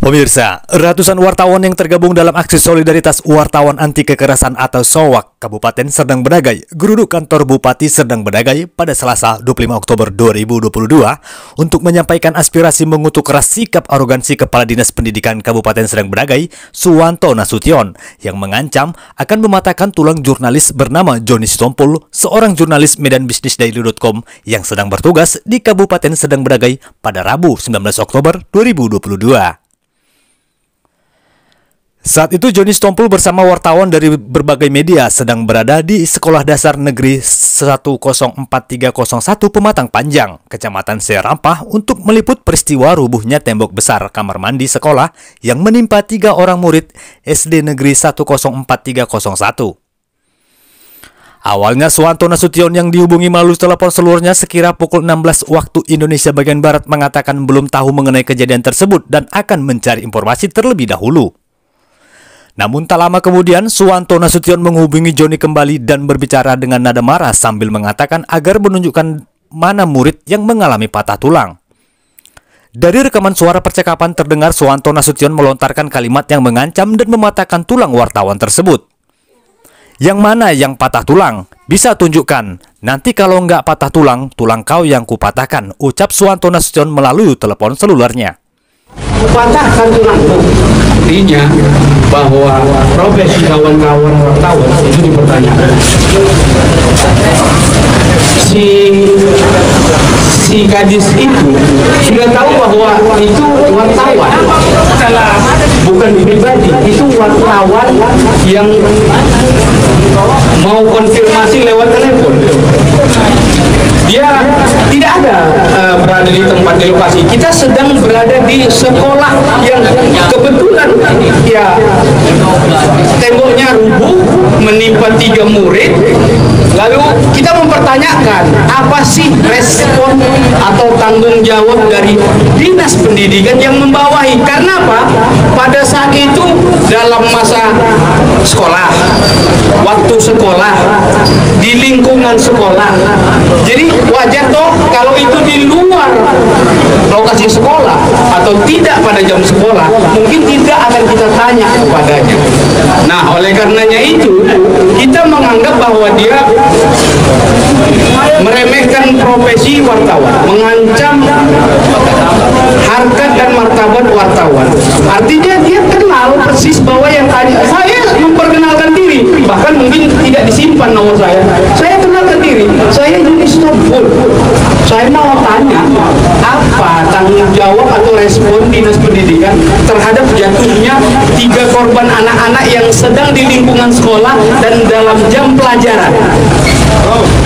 Pemirsa, ratusan wartawan yang tergabung dalam aksi solidaritas wartawan anti kekerasan atau SOWAK Kabupaten Serdang Bedagai geruduk kantor Bupati Serdang Bedagai pada Selasa 25 Oktober 2022 untuk menyampaikan aspirasi mengutuk keras sikap arogansi Kepala Dinas Pendidikan Kabupaten Serdang Bedagai, Suwanto Nasution, yang mengancam akan mematahkan tulang jurnalis bernama Joni Sitompul, seorang jurnalis medanbisnisdaily.com yang sedang bertugas di Kabupaten Serdang Bedagai pada Rabu 19 Oktober 2022. Saat itu Joni Sitompul bersama wartawan dari berbagai media sedang berada di Sekolah Dasar Negeri 104.301 Pematang Panjang, Kecamatan Serampah untuk meliput peristiwa rubuhnya tembok besar kamar mandi sekolah yang menimpa 3 orang murid SD Negeri 104.301. Awalnya Suwanto Nasution yang dihubungi melalui telepon seluruhnya sekira pukul 16 waktu Indonesia bagian Barat mengatakan belum tahu mengenai kejadian tersebut dan akan mencari informasi terlebih dahulu. Namun tak lama kemudian, Suwanto Nasution menghubungi Joni kembali dan berbicara dengan nada marah sambil mengatakan agar menunjukkan mana murid yang mengalami patah tulang. Dari rekaman suara percakapan terdengar Suwanto Nasution melontarkan kalimat yang mengancam dan mematahkan tulang wartawan tersebut. Yang mana yang patah tulang? Bisa tunjukkan. Nanti kalau nggak patah tulang, tulang kau yang kupatahkan, ucap Suwanto Nasution melalui telepon selulernya. Kupatahkan tulangmu. Artinya bahwa profesi kawan-kawan wartawan itu dipertanyakan. Si gadis itu sudah tahu bahwa itu wartawan, bukan pribadi, itu wartawan yang mau konfirmasi lewat telepon. Dia tidak ada berada di tempat di lokasi. Kita sedang berada di sekolah yang kebetulan ya temboknya rubuh menimpa 3 murid. Lalu kita mempertanyakan apa sih respon atau tanggung jawab dari Dinas Pendidikan yang membawahi. Karena apa? Pada saat itu dalam masa sekolah, waktu sekolah, di lingkungan sekolah. Jadi wajar toh kalau itu di luar lokasi sekolah atau tidak pada jam sekolah, mungkin tidak akan kita tanya kepadanya. Nah, oleh karenanya itu kita menganggap bahwa dia meremehkan profesi wartawan, mengancam harkat dan martabat wartawan. Artinya dia kenal persis bahwa yang tadi saya memperkenalkan diri, bahkan mungkin tidak disimpan nomor saya. Saya kenalkan diri, saya Joni Sitompul. Saya mau tanya, apa tanggung jawab atau respon Dinas Pendidikan terhadap jatuhnya 3 korban anak-anak yang sedang di lingkungan sekolah dan dalam jam pelajaran?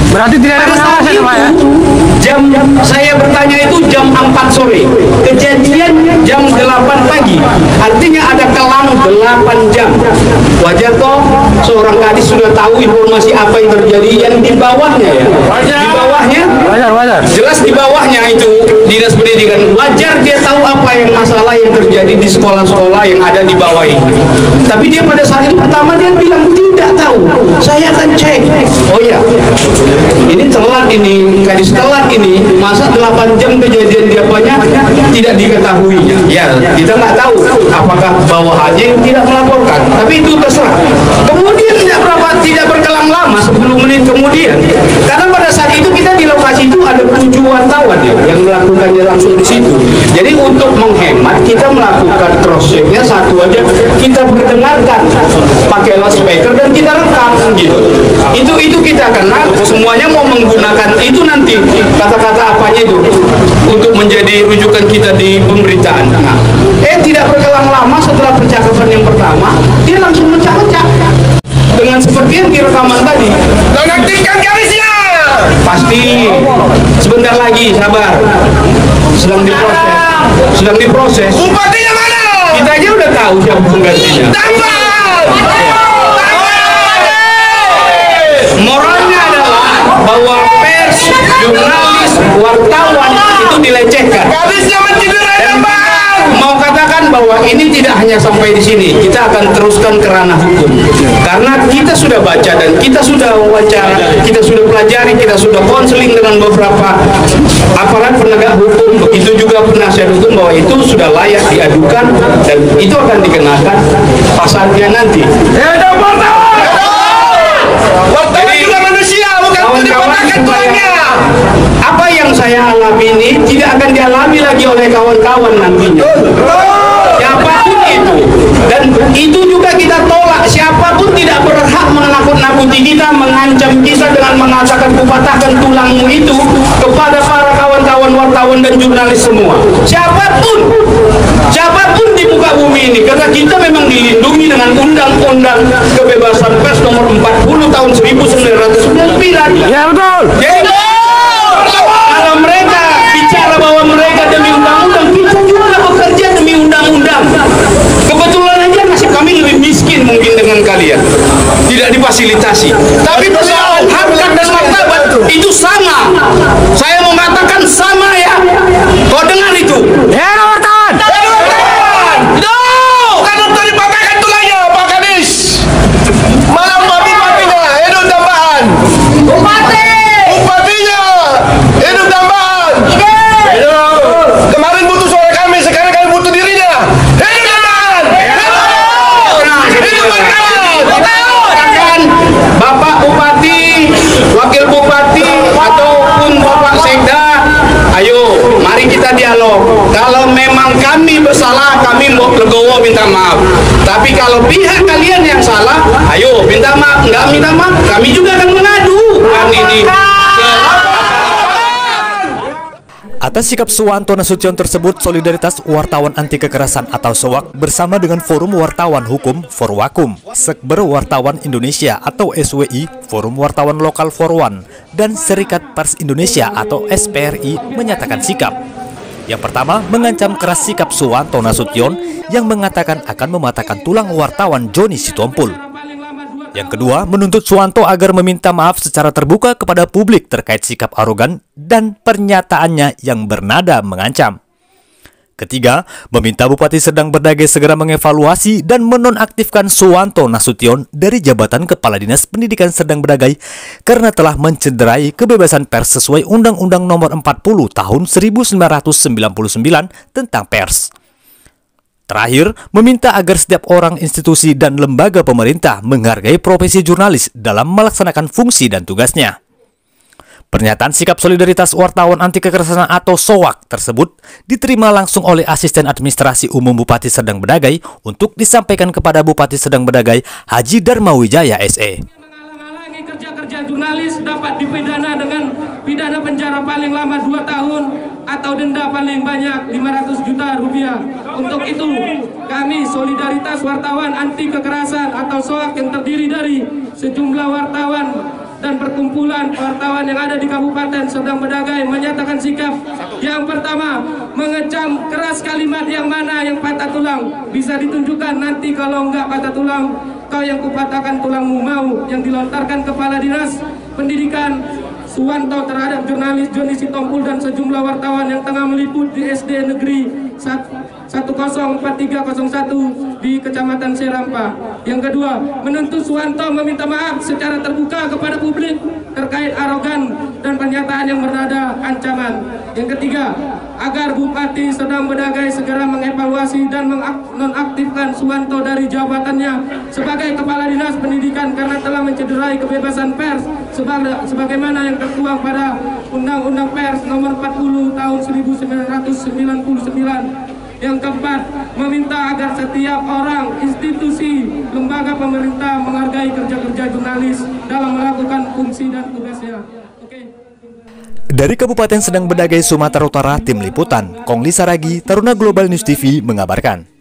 Berarti tidak ada pengawasan ya Pak ya? Jam saya bertanya itu jam 4 sore, kejadian jam 8 pagi, artinya ada kelang 8 jam. Wajar toh seorang gadis sudah tahu informasi apa yang terjadi yang di bawahnya ya. Di bawahnya Wajar. jelas di bawahnya itu Dinas Pendidikan, wajar dia tahu apa yang masalah yang terjadi di sekolah-sekolah yang ada di bawah ini. Tapi dia pada saat itu pertama dia bilang tidak tahu, saya akan cek. Oh ya, ini telat, ini gadis telat ini, masa 8 jam kejadian diapanya tidak diketahuinya. Ya, kita nggak tahu apakah bawahannya yang tidak melaporkan, tapi itu terserah. Kemudian tidak berkelang lama, 10 menit kemudian, karena pada saat itu kita di lokasi itu ada 7 wartawan ya, yang melakukannya langsung di situ. Jadi untuk menghemat kita melakukan cross checknya satu aja, kita perdengarkan pakai loudspeaker dan kita rekam gitu. Itu kita karena semuanya mau menggunakan itu nanti kata-kata apanya itu untuk menjadi rujukan kita di pemberitaan. Nah, tidak berkelang lama setelah percakapan yang pertama, dia langsung pecah-pecah dengan seperti yang di rekaman tadi. Nonaktifkan garisnya. Pasti sebentar lagi, sabar. Sedang diproses. Bupatinya mana? Kita aja udah tahu siapa penggantinya. Moralnya adalah bahwa pers, jurnalis, wartawan itu dilecehkan. Garisnya mencederai Bang. Mau katakan menyatakan bahwa ini tidak hanya sampai di sini, kita akan teruskan ke ranah hukum. Karena kita sudah baca dan kita sudah wawancara, kita sudah pelajari, kita sudah konseling dengan beberapa aparat penegak hukum, begitu juga penasihat hukum, bahwa itu sudah layak diadukan dan itu akan dikenakan pasalnya nanti. Wartawan juga manusia, bukan dipatahkan tulangnya. Apa yang saya alami ini tidak akan dialami lagi oleh kawan-kawan nantinya. Siapapun itu, dan itu juga kita tolak. Siapapun tidak berhak menakut-nakuti kita, mengancam kita dengan mengatakan kupatahkan tulangmu itu kepada para kawan-kawan wartawan dan jurnalis semua. Siapapun di muka bumi ini, karena kita memang dilindungi dengan Undang-Undang Kebebasan Pers nomor 40 tahun 1999. Ya betul. Jadi, kalau mereka bicara bahwa mereka demi undang-undang, kita juga bekerja demi undang-undang. Kebetulan aja nasib kami lebih miskin mungkin dengan kalian, tidak difasilitasi. Tapi persoalan harkat dan martabat itu sama. Saya mau mengatakan sama ya. Kau dengar itu? Ya wartawan. Bukan untuk dipatahkan tulangnya, Pak Kadis. Malam bupatinya, hidup tambahan. Bupatinya, hidup tambahan. Kemarin butuh suara kami, sekarang kami butuh dirinya. Hidup tambahan. Hidup Katakan Bapak Bupati, Wakil Bupati, ataupun Bapak Sekda, ayo mari kita dialog. Kalau memang kami bersalah, kami mau legowo minta maaf. Tapi kalau pihak kalian yang salah, ayo minta maaf. Enggak minta maaf, kami juga akan mengadu kan ini. Atas sikap Suwanto Nasution tersebut, Solidaritas Wartawan Anti Kekerasan atau SOWAK bersama dengan Forum Wartawan Hukum Forwakum, Sekber Wartawan Indonesia atau SWI, Forum Wartawan Lokal Forwan, dan Serikat Pers Indonesia atau SPRI menyatakan sikap. Yang pertama, mengancam keras sikap Suwanto Nasution yang mengatakan akan mematahkan tulang wartawan Joni Sitompul. Yang kedua, menuntut Suwanto agar meminta maaf secara terbuka kepada publik terkait sikap arogan dan pernyataannya yang bernada mengancam. Ketiga, meminta Bupati Serdang Bedagai segera mengevaluasi dan menonaktifkan Suwanto Nasution dari jabatan Kepala Dinas Pendidikan Serdang Bedagai karena telah mencederai kebebasan pers sesuai Undang-Undang Nomor 40 Tahun 1999 tentang pers. Terakhir, meminta agar setiap orang, institusi, dan lembaga pemerintah menghargai profesi jurnalis dalam melaksanakan fungsi dan tugasnya. Pernyataan sikap Solidaritas Wartawan Anti Kekerasan atau SOWAK tersebut diterima langsung oleh Asisten Administrasi Umum Bupati Serdang Bedagai untuk disampaikan kepada Bupati Serdang Bedagai Haji Darmawijaya SE. Menghalangi kerja-kerja jurnalis dapat dipidana dengan pidana penjara paling lama 2 tahun atau denda paling banyak 500 juta rupiah. Untuk itu, kami Solidaritas Wartawan Anti Kekerasan atau SOWAK yang terdiri dari sejumlah wartawan dan perkumpulan wartawan yang ada di Kabupaten Serdang Bedagai menyatakan sikap. Yang pertama, mengecam keras kalimat yang mana yang patah tulang. Bisa ditunjukkan nanti kalau enggak patah tulang, kau yang kupatahkan tulangmu mau, yang dilontarkan Kepala Dinas Pendidikan Suwanto terhadap jurnalis Joni Sitompul dan sejumlah wartawan yang tengah meliput di SD Negeri 104301 di Kecamatan Serampa. Yang kedua, menuntut Suwanto meminta maaf secara terbuka kepada publik terkait arogan dan pernyataan yang bernada ancaman. Yang ketiga, agar Bupati Serdang Bedagai segera mengevaluasi dan menonaktifkan Suwanto dari jabatannya sebagai Kepala Dinas Pendidikan karena telah mencederai kebebasan pers sebagaimana yang tertuang pada Undang-Undang Pers Nomor 40 Tahun 1999. Yang keempat, meminta agar setiap orang, institusi, lembaga pemerintah menghargai kerja-kerja jurnalis dalam melakukan fungsi dan tugasnya. Dari Kabupaten Serdang Bedagai, Sumatera Utara, Tim Liputan, Kongli Saragi, Taruna Global News TV mengabarkan.